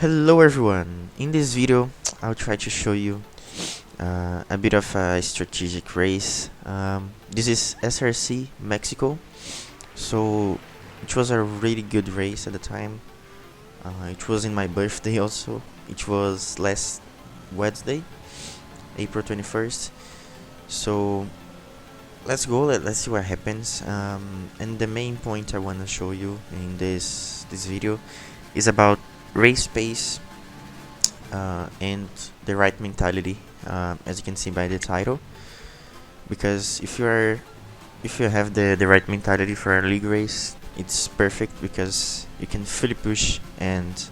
Hello everyone, in this video I'll try to show you a bit of a strategic race. This is SRC Mexico, so it was a really good race at the time. It was in my birthday also. It was last Wednesday, April 21st. So let's go, let's see what happens. And the main point I want to show you in this video is about race pace and the right mentality, as you can see by the title. Because if you have the right mentality for a league race, it's perfect because you can fully push and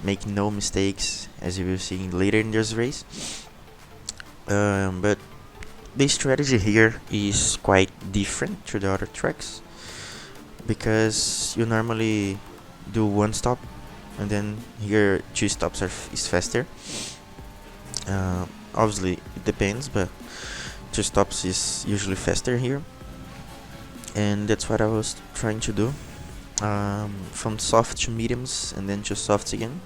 make no mistakes, as you will see later in this race. But the strategy here is quite different to the other tracks, because you normally do one stop and then here two stops is faster. Obviously it depends, but two stops is usually faster here, and that's what I was trying to do. From soft to mediums and then to softs again,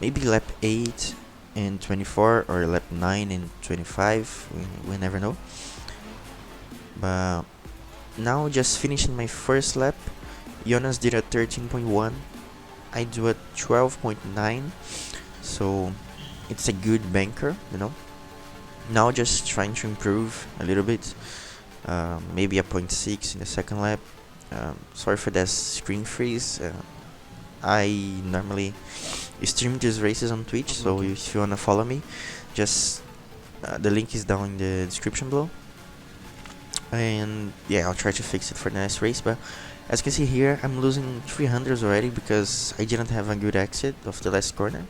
maybe lap 8 and 24 or lap 9 and 25, we never know. But now just finishing my first lap, Jonas did a 13.1, I do a 12.9, so it's a good banker, you know. Now just trying to improve a little bit, maybe a 0.6 in the second lap. Sorry for that screen freeze. I normally stream these races on Twitch, so if you wanna follow me, just the link is down in the description below. And yeah, I'll try to fix it for the next race. But as you can see here, I'm losing 300s already because I didn't have a good exit of the last corner,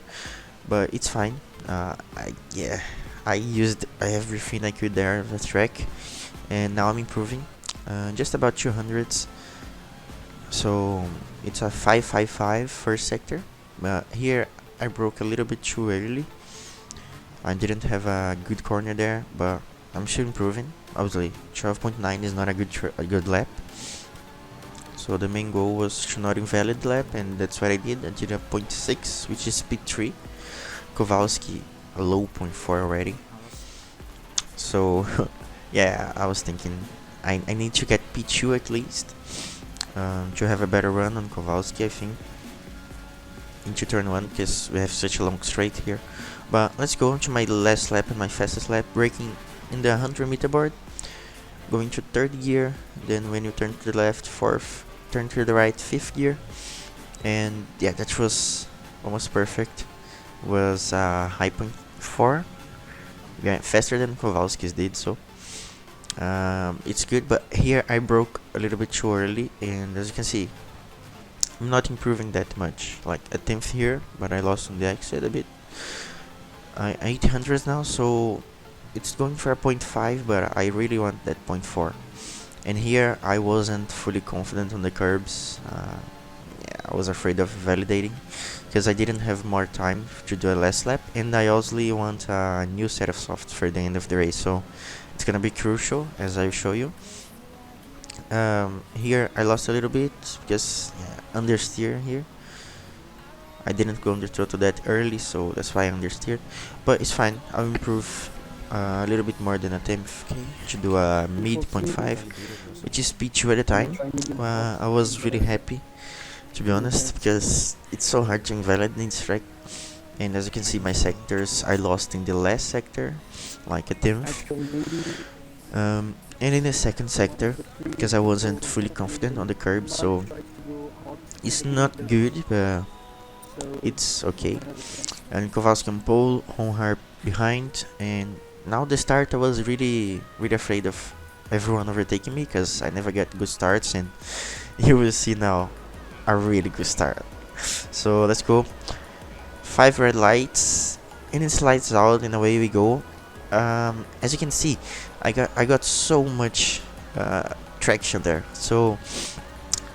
but it's fine. I used everything I could there of the track, and now I'm improving. Just about 200s, so it's a 555 first sector. But here I broke a little bit too early. I didn't have a good corner there, but I'm still improving. Obviously 12.9 is not a good lap, so the main goal was to not invalid lap, and that's what I did. I did a 0.6, which is P3. Kowalski a low 0.4 already. So yeah, I was thinking I need to get P2 at least, to have a better run on Kowalski, I think, into turn 1, because we have such a long straight here. But let's go to my last lap and my fastest lap, braking in the 100-meter board, going to 3rd gear, then when you turn to the left, 4th, turn to the right, 5th gear, and yeah, that was almost perfect. Was high 0.4, yeah, faster than Kowalski's did, so it's good. But here I broke a little bit too early, and as you can see, I'm not improving that much, like a 10th here, but I lost on the exit a bit. 800s now, so it's going for a 0.5, but I really want that 0.4. And here I wasn't fully confident on the curbs. Yeah, I was afraid of validating because I didn't have more time to do a last lap, and I also want a new set of softs for the end of the race, so it's gonna be crucial, as I'll show you. Here I lost a little bit because understeer here. I didn't go under throttle that early, so that's why I understeered, but it's fine. I'll improve a little bit more than a 10th to do a mid 0.5, which is P2 at the time. I was really happy, to be honest, because it's so hard to invalidate in this track. And as you can see, my sectors, I lost in the last sector, like a 10th, and in the second sector, because I wasn't fully confident on the curb, so it's not good, but it's okay. And Kowalski on pole, Honhar behind, and now the start I was really afraid of everyone overtaking me, because I never get good starts, and you will see now a really good start. So let's go. 5 red lights, and it slides out, and away we go. As you can see, I got so much traction there, so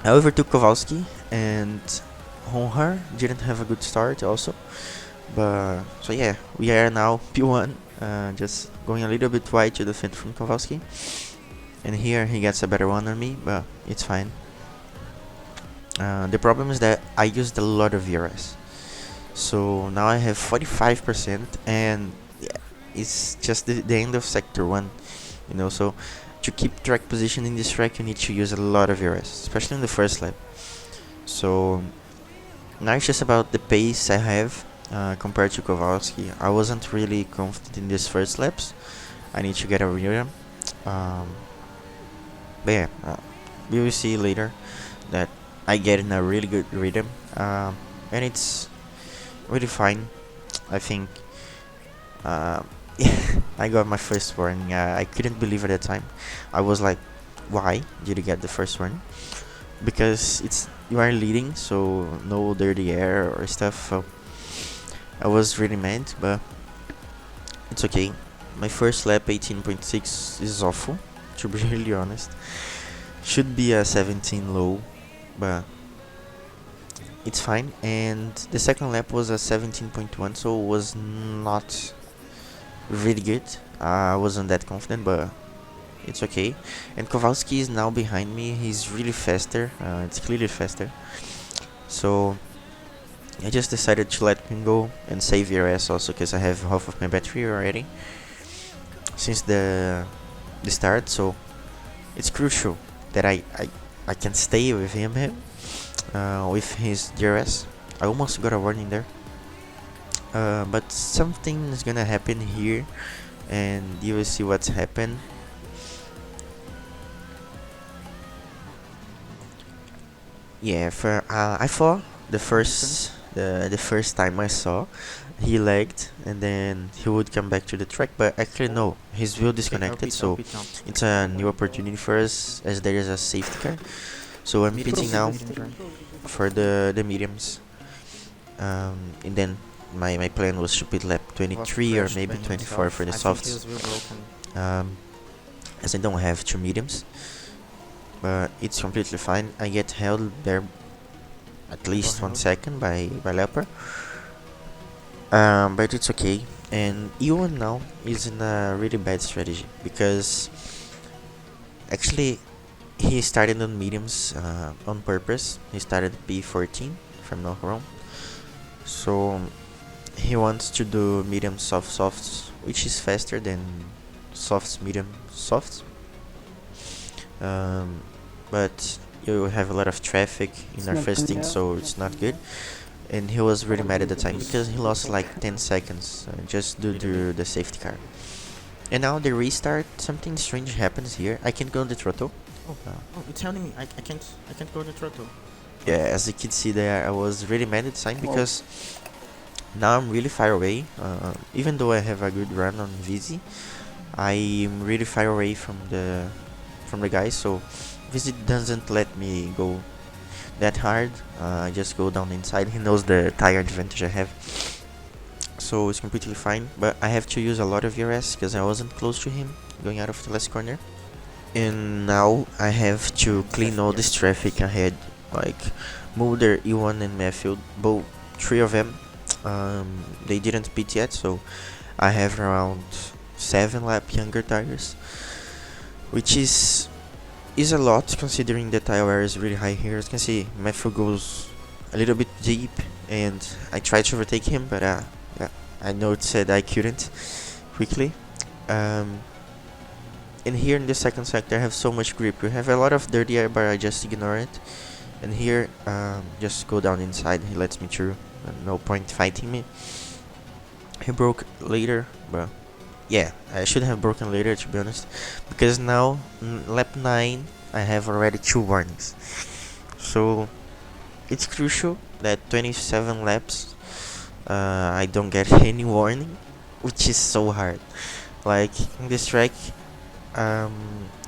I overtook Kowalski, and Honhar didn't have a good start also. But so yeah, we are now P1, just going a little bit wide to defend from Kowalski, and here he gets a better one on me, but it's fine. The problem is that I used a lot of VRS, So now I have 45%, and yeah, it's just the end of sector 1, you know. So to keep track position in this track, you need to use a lot of ERS, especially in the first lap. So now it's just about the pace I have compared to Kowalski. I wasn't really confident in these first laps. I need to get a rhythm. But yeah, we will see later that I get in a really good rhythm, and it's really fine. I think yeah, I got my first warning. I couldn't believe at the time. I was like, why did you get the first warning? Because you are leading, so no dirty air or stuff. So I was really mad, but it's okay. My first lap 18.6 is awful, to be really honest. Should be a 17 low, but it's fine. And the second lap was a 17.1, so it was not really good. I wasn't that confident, but it's okay. And Kowalski is now behind me. He's really faster. It's clearly faster. So I just decided to let him go and save ERS also, because I have half of my battery already since the start. So it's crucial that I can stay with him with his DRS. I almost got a warning there, but something is gonna happen here, and you will see what's happened. Yeah, I thought the first time I saw, he lagged and then he would come back to the track, but actually no, his wheel disconnected. So it's a new opportunity for us, as there is a safety car. So I'm pitting now for the mediums, and then my plan was to pit lap 23 or maybe 24 for the softs, as I don't have two mediums. But it's completely fine. I get held there at least 1 second by Leper, but it's okay. And Ewan now is in a really bad strategy, because actually he started on mediums on purpose. He started P14, if I'm not wrong. So he wants to do medium softs, which is faster than softs medium softs. But you have a lot of traffic in our first stint, so it's not good. And he was really mad at the time because he lost like 10 seconds just due to the safety car. And now the restart, something strange happens here. I can't go on the throttle. It's telling me I can't go on the throttle. Yeah, as you can see there, I was really mad at the time because now I'm really far away. Even though I have a good run on VZ, I'm really far away from the guys. So VZ doesn't let me go that hard. I just go down inside. He knows the tire advantage I have, so it's completely fine. But I have to use a lot of ERS because I wasn't close to him going out of the last corner. And now I have to clean all this traffic ahead, like Mulder, Ewan and Matthew, both 3 of them. They didn't pit yet, so I have around 7 lap younger tires, which is a lot considering the tire wear is really high here. As you can see, Matthew goes a little bit deep, and I tried to overtake him, but yeah, I know it said I couldn't quickly. And here in the second sector I have so much grip. We have a lot of dirty air, but I just ignore it. And here, just go down inside. He lets me through. No point fighting me. He broke later, but yeah, I should have broken later, to be honest, because now lap 9 I have already 2 warnings. So it's crucial that 27 laps I don't get any warning, which is so hard. Like in this track,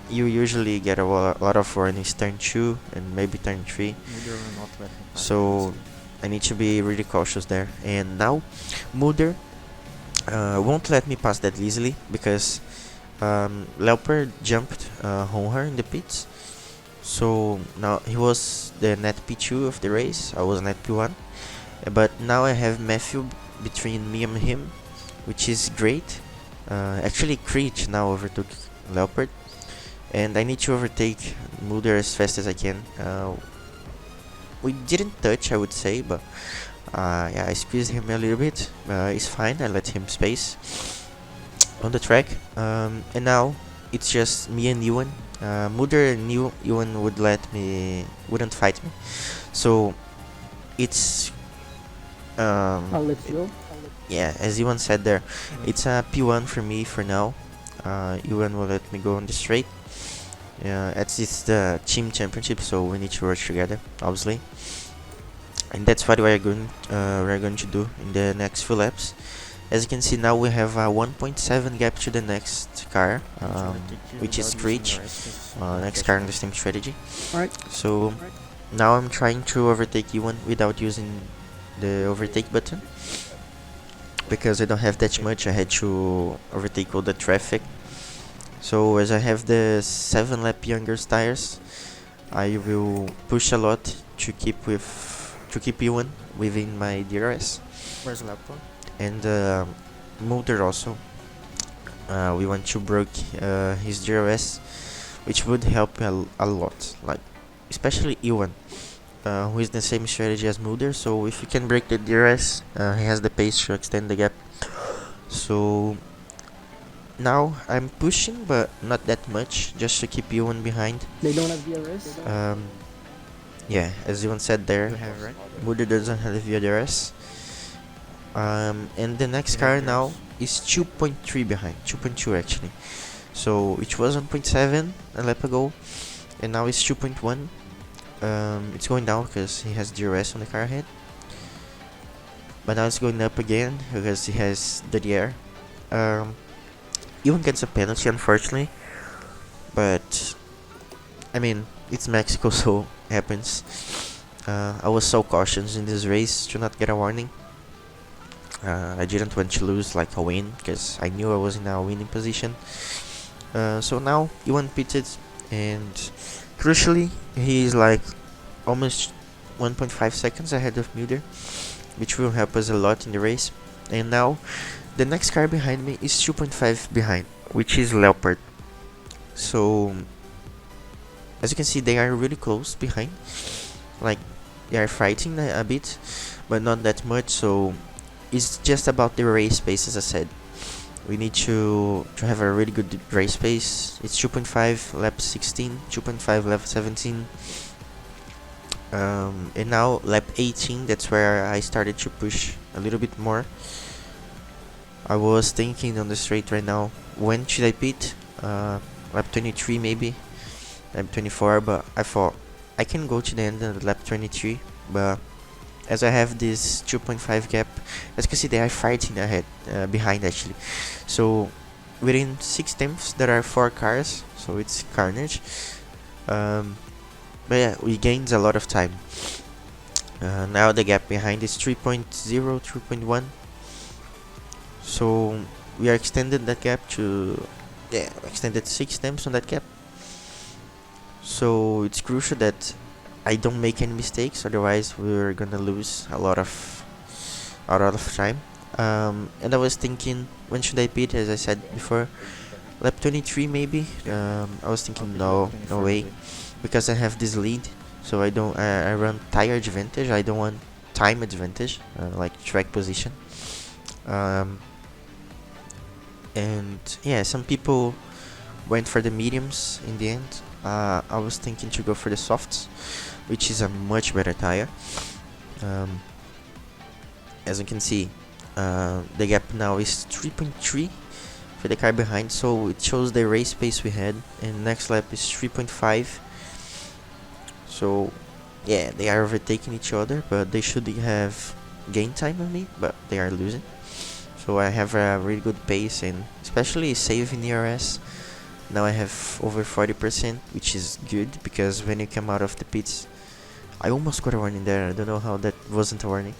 you usually get a lot of warnings turn 2 and maybe turn 3, so I need to be really cautious there. And now Mulder won't let me pass that easily because Leopard jumped on her in the pits. So now he was the net P2 of the race, I was net P1, but now I have Matthew between me and him, which is great. Actually Creech now overtook Leopard, and I need to overtake Mulder as fast as I can. We didn't touch, I would say, but Yeah, I squeezed him a little bit, it's fine. I let him space on the track. And now it's just me and Ewan. Mulder and Ewan wouldn't fight me. So it's I'll let you go. yeah, as Ewan said there, it's a P1 for me for now. Ewan will let me go on the straight. It's the team championship, so we need to work together, obviously. And that's what we're going to do in the next few laps. As you can see now, we have a 1.7 gap to the next car, which is Screech, next car on the same strategy. Alright. So now I'm trying to overtake Ewan without using the overtake button, because I don't have that much. I had to overtake all the traffic. So as I have the 7 lap younger tires, I will push a lot to keep Ewan within my DRS. Where's lap 1? And Mulder also. We want to break his DRS, which would help a lot, like especially Ewan, who is the same strategy as Mulder. So if you can break the DRS, he has the pace to extend the gap. So now I'm pushing, but not that much, just to keep Ewan behind. They don't have DRS. Yeah, as Ewan said there, You have, right? Mulder doesn't have the DRS. And the next car now is 2.3 behind, 2.2 actually. So it was 1.7 a lap ago, and now it's 2.1. It's going down because he has DRS on the car ahead, but now it's going up again because he has the air. Even gets a penalty, unfortunately, but I mean, it's Mexico, so it happens. I was so cautious in this race to not get a warning. I didn't want to lose like a win, because I knew I was in a winning position. So now Ewan pitted, and crucially he is like almost 1.5 seconds ahead of Mulder, which will help us a lot in the race. And now the next car behind me is 2.5 behind, which is Leopard. So as you can see, they are really close behind, like they are fighting a bit, but not that much. So it's just about the race pace. As I said, we need to have a really good race pace. It's 2.5 lap 16, 2.5 lap 17, and now lap 18, that's where I started to push a little bit more. I was thinking on the straight right now, when should I pit? Lap 23 maybe, lap 24, but I thought I can go to the end of lap 23, but as I have this 2.5 gap, as you can see, they are fighting ahead, behind actually. So within 6 tenths there are 4 cars, so it's carnage. But yeah, we gained a lot of time. Now the gap behind is 3.0, 3.1. So we are extended that gap to, yeah, extended 6 tenths on that gap. So it's crucial that I don't make any mistakes, otherwise we're gonna lose a lot of time. And I was thinking, when should I pit? As I said before, lap 23 maybe. I was thinking no way, because I have this lead, so I run tire advantage. I don't want time advantage, like track position. And yeah, some people went for the mediums in the end. I was thinking to go for the softs, which is a much better tire. As you can see, the gap now is 3.3 for the car behind, so it shows the race pace we had. And next lap is 3.5. So yeah, they are overtaking each other, but they should have gained time on me, but they are losing. So I have a really good pace, and especially saving ERS. Now I have over 40%, which is good, because when you come out of the pits, I almost got a warning there. I don't know how that wasn't a warning.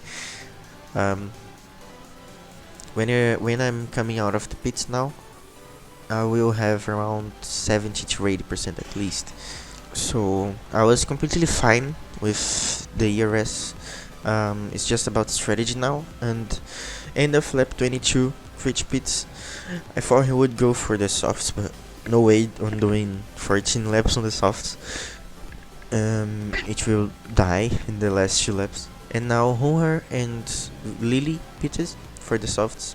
When I'm coming out of the pits now, I will have around 70 to 80% at least. So I was completely fine with the ERS. It's just about strategy now. And end of lap 22, Rich pits. I thought he would go for the softs, but no way on doing 14 laps on the softs. It will die in the last 2 laps. And now Hunter and Lily pitted for the softs.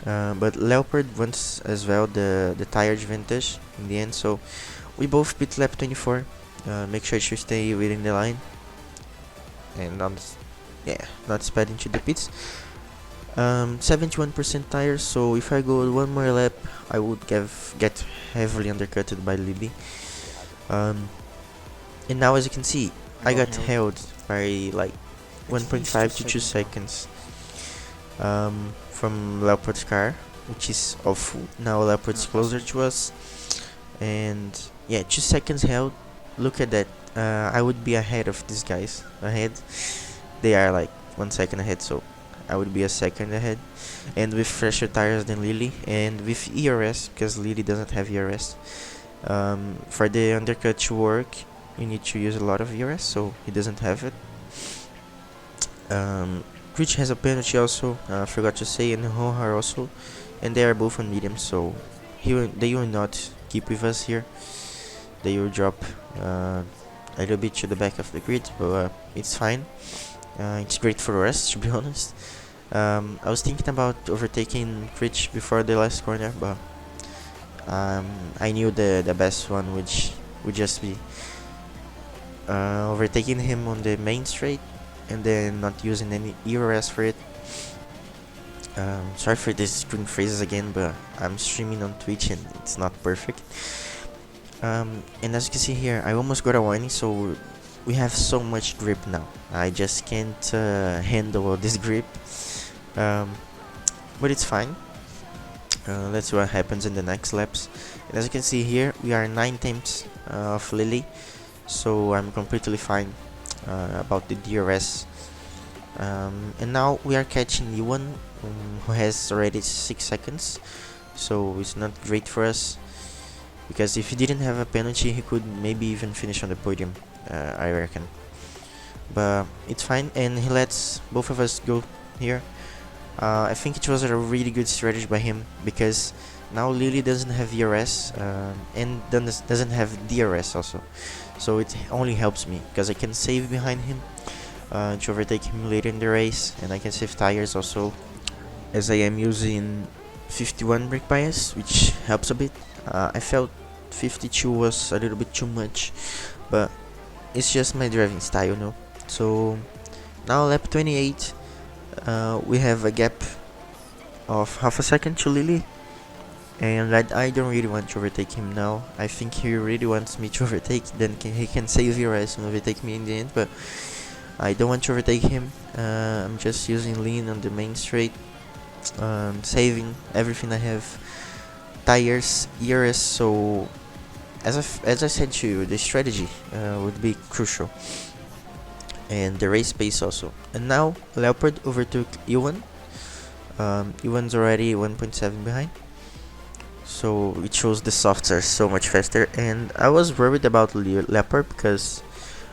But Leopard wants as well the tire advantage in the end, so we both pit lap 24. Make sure to stay within the line and not sped into the pits. 71% tires, so if I go one more lap I would get heavily undercutted by Lily. And now as you can see, I got held by like 1.5 to 2 seconds from Leopard's car, which is awful. Now Leopard's closer to us, and yeah, 2 seconds held. Look at that. I would be ahead of these guys. They are like 1 second ahead, so I would be a second ahead, and with fresher tires than Lily, and with ERS, because Lily doesn't have ERS. For the undercut to work, you need to use a lot of ERS, so he doesn't have it. Rich has a penalty also, forgot to say, and Hohar also, and they are both on medium, so they will not keep with us here. They will drop a little bit to the back of the grid, but it's fine. It's great for us, to be honest. I was thinking about overtaking Rich before the last corner, but I knew the best one would just be overtaking him on the main straight and then not using any ERS for it. Sorry for this screen phrases again, but I'm streaming on Twitch and it's not perfect. And as you can see here, I almost got a warning, so we have so much grip now. I just can't handle this grip, but it's fine. Let's see what happens in the next laps. And as you can see here, we are 9 tenths of Lily, so I'm completely fine about the DRS. And now we are catching Yuan, who has already 6 seconds, so it's not great for us, because if he didn't have a penalty he could maybe even finish on the podium, I reckon. But it's fine, and he lets both of us go here. I think it was a really good strategy by him, because now Lily doesn't have ERS and doesn't have DRS also, so it only helps me because I can save behind him to overtake him later in the race, and I can save tires also, as I am using 51 brake bias, which helps a bit. I felt 52 was a little bit too much, but it's just my driving style, you know. So now lap 28, we have a gap of half a second to Lily, and I don't really want to overtake him now. I think he really wants me to overtake, then he can save ERS and overtake me in the end, but I don't want to overtake him. I'm just using lean on the main straight, saving everything I have, tires, ERS, so as I said to you, the strategy would be crucial, and the race pace also. And now Leopard overtook Iwan. Iwan's already 1.7 behind, so it shows the softs are so much faster, and I was worried about Leopard because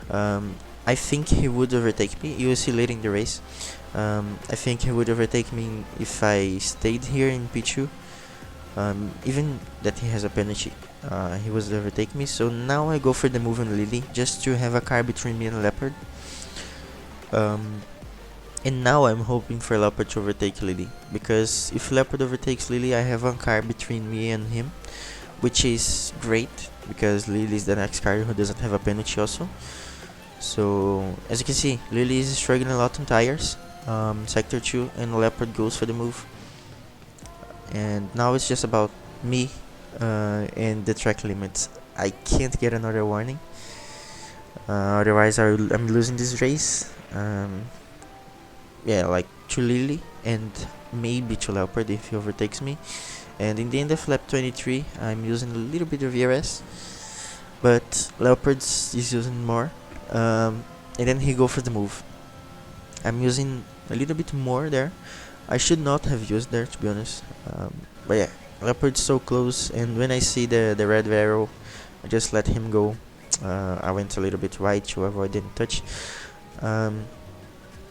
I think he would overtake me. You will see later in the race. I think he would overtake me if I stayed here in P2. Even that he has a penalty, he would overtake me. So now I go for the move on Lily, just to have a car between me and Leopard. And now I'm hoping for Leopard to overtake Lily, because if Leopard overtakes Lily, I have one car between me and him, which is great, because Lily is the next car who doesn't have a penalty also. So as you can see, Lily is struggling a lot on tires, sector 2, and Leopard goes for the move. And now it's just about me and the track limits. I can't get another warning, otherwise I'm losing this race. Yeah, like to Lily and maybe to Leopard if he overtakes me. And in the end of lap 23, I'm using a little bit of ERS, but Leopard is using more. And then he go for the move. I'm using a little bit more there. I should not have used there, to be honest. But yeah, Leopard's so close, and when I see the red arrow, I just let him go. I went a little bit right to avoid any touch.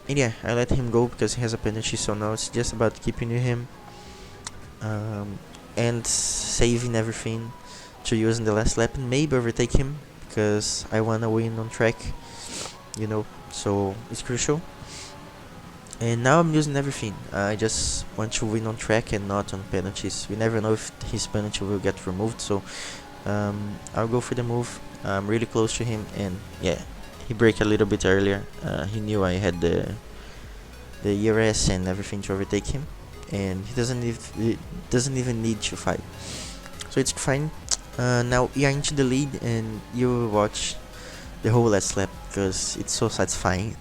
And yeah, I let him go because he has a penalty, so now it's just about keeping him and saving everything to use in the last lap and maybe overtake him, because I wanna win on track, you know, so it's crucial. And now I'm using everything. I just want to win on track and not on penalties. We never know if his penalty will get removed, so I'll go for the move. I'm really close to him, and yeah, he braked a little bit earlier. He knew I had the ERS and everything to overtake him, and he doesn't even need to fight. So it's fine. Now we are into the lead, and you will watch the whole last lap because it's so satisfying.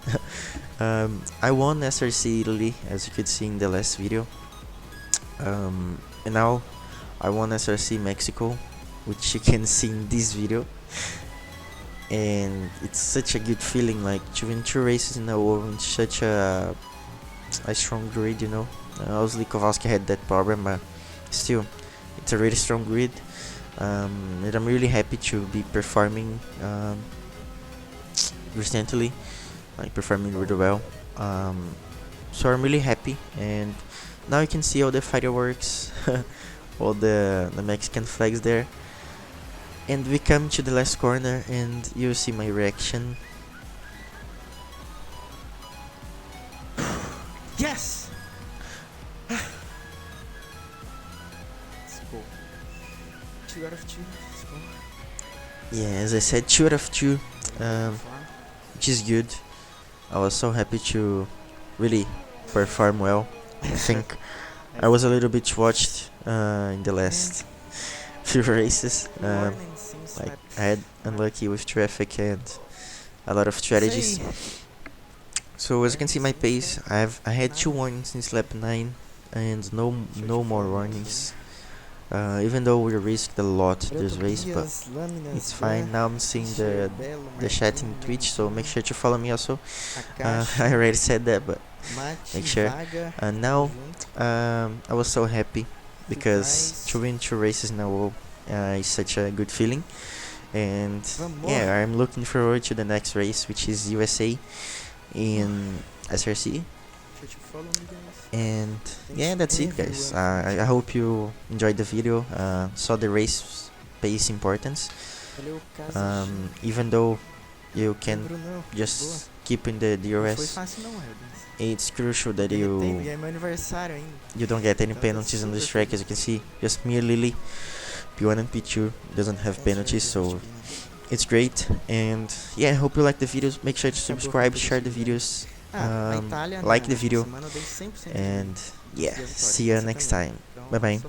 I won SRC Italy, as you could see in the last video, and now I won SRC Mexico, which you can see in this video. And it's such a good feeling, like to win 2 races in a row in such a strong grid, you know. Obviously Kowalski had that problem, but still, it's a really strong grid. And I'm really happy to be performing recently, like performing really well. So I'm really happy, and now you can see all the fireworks, all the Mexican flags there. And we come to the last corner, and you'll see my reaction. Yes! Let's go. 2 out of 2. Let's go. Yeah, as I said, 2 out of 2, which is good. I was so happy to really perform well. I think I was a little bit watched in the last few races. Like I had unlucky with traffic and a lot of strategies. So as you can see my pace, I had 2 warnings since lap 9 and no more warnings. Even though we risked a lot this race, but it's fine. Now I'm seeing the chat in Twitch, so make sure to follow me also. I already said that, but make sure. Now I was so happy because to win 2 races in a row is such a good feeling. And yeah, I'm looking forward to the next race, which is USA in SRC. And yeah, that's it, guys. I hope you enjoyed the video, saw the race pace importance. Even though you can just keep in the DRS, it's crucial that you don't get any penalties on this track. As you can see, just me and Lily, P1 and P2 doesn't have penalties, so it's great. And yeah, I hope you like the videos. Make sure to subscribe, share the videos, like the video, and yeah, see you next time. Bye bye.